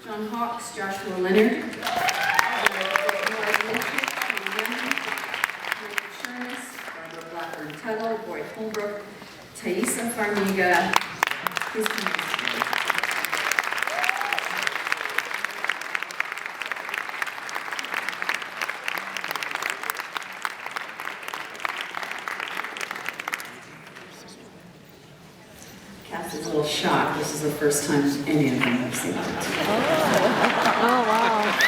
John Hawkes, Joshua Leonard, Chernus, Barbara Blackburn-Tuttle, Boyd Holbrook, Taissa Farmiga, his Cass is a little shocked. This is the first time any of them have seen it. Oh, wow.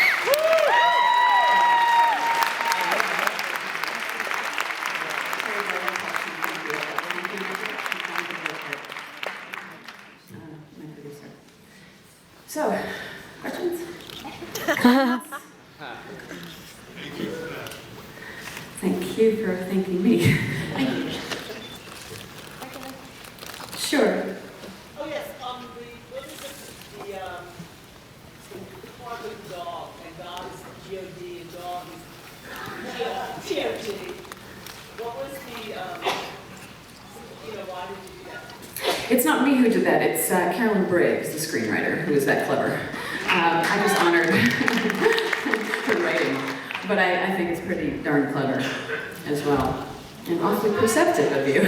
So, questions? Thank you for thanking me. Thank you. Sure. Oh yes, what is the part with dog, and God is G-O-D, and dog is G-O-D. What was the, why did you do that? It's not me who did that, it's Carolyn Briggs, the screenwriter, who is that clever. I just honored her writing, but I think it's pretty darn clever as well, and awfully perceptive of you.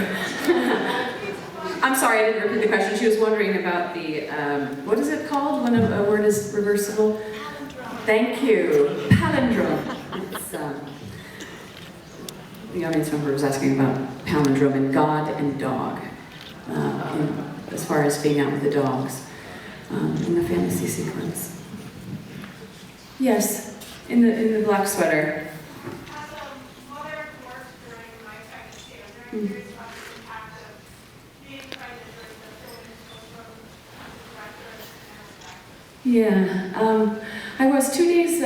I'm sorry, I didn't repeat the question. She was wondering about the, what is it called when a word is reversible? Palindrome. Thank you. Palindrome. It's, the audience member was asking about palindrome and God and dog, as far as being out with the dogs in the fantasy sequence. Yes, in the black sweater. As a mother who works during my pregnancy, I'm very curious about the impact of being pregnant during the filming as a director and as an actor. Yeah, I was 2 days,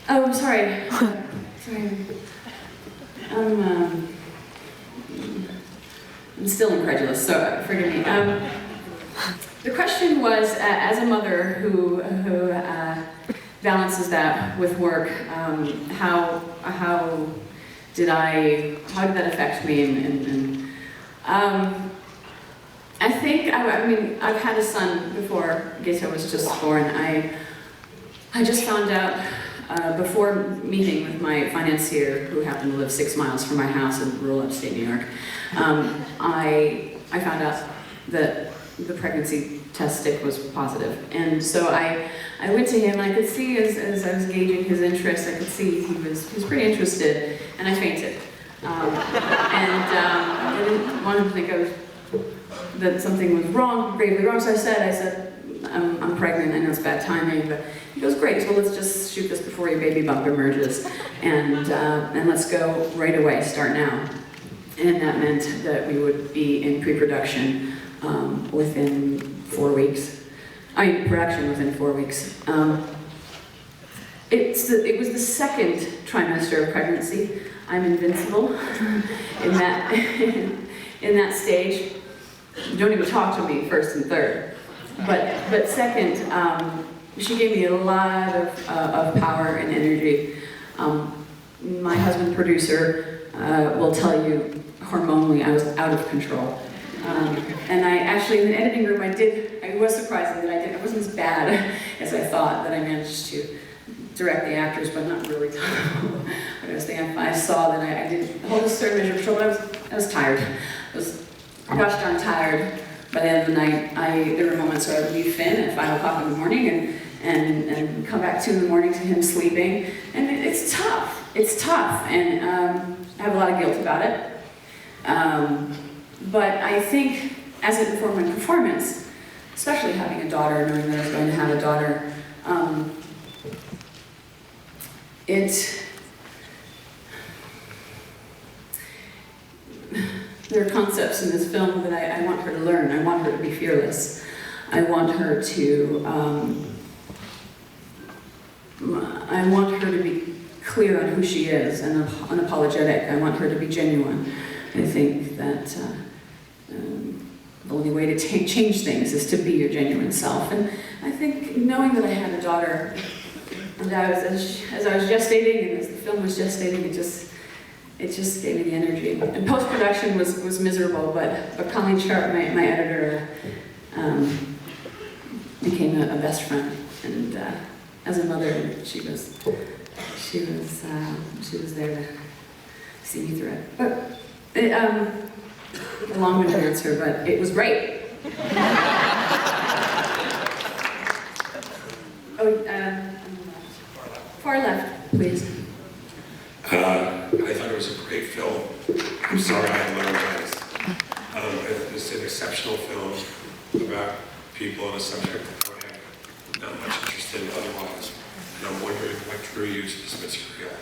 oh, I'm sorry. Sorry. I'm still incredulous, so forgive me. The question was, as a mother who balances that with work, how did that affect me? And I think, I mean, I've had a son before Gato was just born. I just found out before meeting with my financier, who happened to live 6 miles from my house in rural upstate New York, I found out that the pregnancy test stick was positive. And so I went to him, and I could see as I was gauging his interest, I could see he was pretty interested, and I fainted. I didn't want him to think that something was wrong, gravely wrong, so I said, I'm pregnant, I know it's bad timing, but he goes, great, so let's just shoot this before your baby bump emerges, and let's go right away, start now. And that meant that we would be in pre-production within 4 weeks. I mean, production within 4 weeks. It was the second trimester of pregnancy. I'm invincible in that stage. Don't even talk to me first and third. But second, she gave me a lot of power and energy. My husband, producer, will tell you hormonally I was out of control. And I actually, in the editing room, I was surprised that I wasn't as bad as I thought, that I managed to direct the actors, but not really. But I saw that I didn't hold a certain measure of control, but I was tired. I was gosh darn tired. By the end of the night, there were moments where I would leave Finn at 5 o'clock in the morning and come back 2 in the morning to him sleeping. And it's tough. It's tough. And I have a lot of guilt about it. But I think as it informed my performance, especially having a daughter, knowing that I was going to have a daughter, there are concepts in this film that I want her to learn. I want her to be fearless. I want her to be clear on who she is and unapologetic. I want her to be genuine. I think that the only way to change things is to be your genuine self. And I think knowing that I had a daughter, and as I was gestating, and as the film was gestating, it just gave me the energy. And post-production was miserable, but Colleen Sharp, my editor, became a best friend. And as a mother, she was there to see me through it. But a long-winded answer, but it was great. Far left, please. I thought it was a great film. I'm sorry I had laryngitis. It's an exceptional film about people on a subject that I have not much interest in otherwise. And I'm wondering what drew you to this material.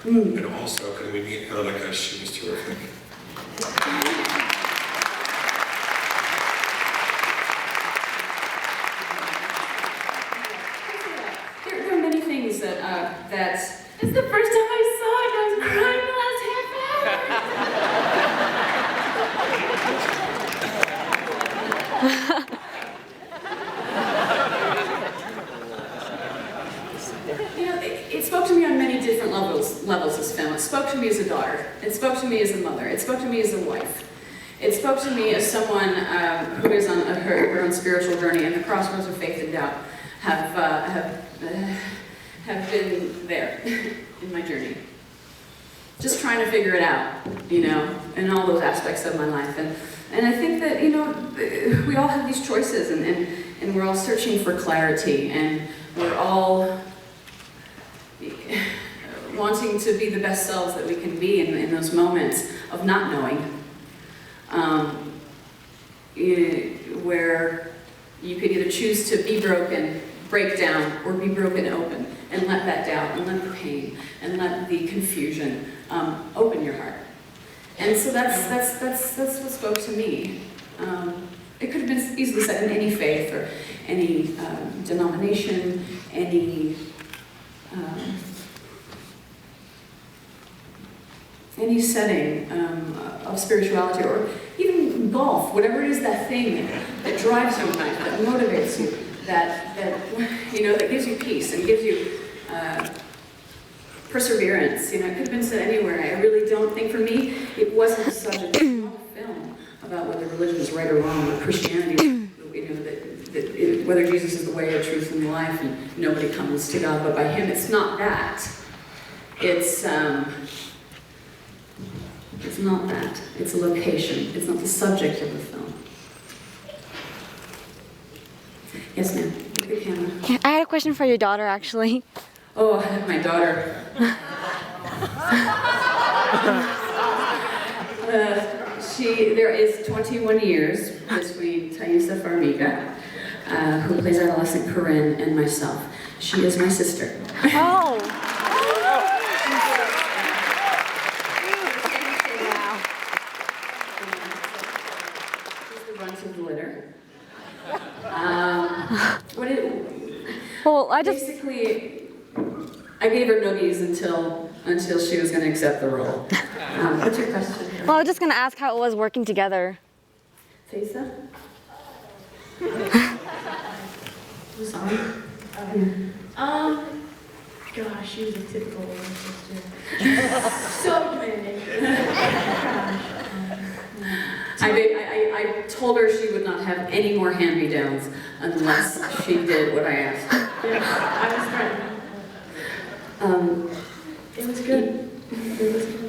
And also, can we meet Annika? She was terrific. There are many things that it's the first time I saw it. I was crying the last half hour. It spoke to me on many different levels, this film. It spoke to me as a daughter. It spoke to me as a mother. It spoke to me as a wife. It spoke to me as someone who is on her own spiritual journey, and the crossroads of faith and doubt have been there in my journey. Just trying to figure it out, in all those aspects of my life. And I think that, we all have these choices, and we're all searching for clarity, and we're all wanting to be the best selves that we can be in those moments of not knowing, where you could either choose to be broken, break down, or be broken open, and let that doubt, and let the pain, and let the confusion open your heart. And so that's what spoke to me. It could have been easily said in any faith or any denomination, any setting of spirituality, or even golf, whatever it is, that thing that drives you, that motivates you, that gives you peace and gives you perseverance. It could have been said anywhere. I really don't think, for me, it wasn't a subject. It's not a film about whether religion is right or wrong, or Christianity, whether Jesus is the way, the truth, and the life, and nobody comes to God but by Him. It's not that. It's not that. It's a location. It's not the subject of the film. Yes, ma'am. Look at the camera. I had a question for your daughter, actually. Oh, my daughter. There is 21 years between Taissa Farmiga, who plays adolescent Carolyn, and myself. She is my sister. Oh! She's the runt of the litter. Basically, I gave her noogies until she was going to accept the role. What's your question? Well, I was just going to ask how it was working together. Taissa? Sorry. Gosh, she was a typical older sister. So demanding. I told her she would not have any more hand-me-downs unless she did what I asked her. Yeah, I was trying. It was good. It was good.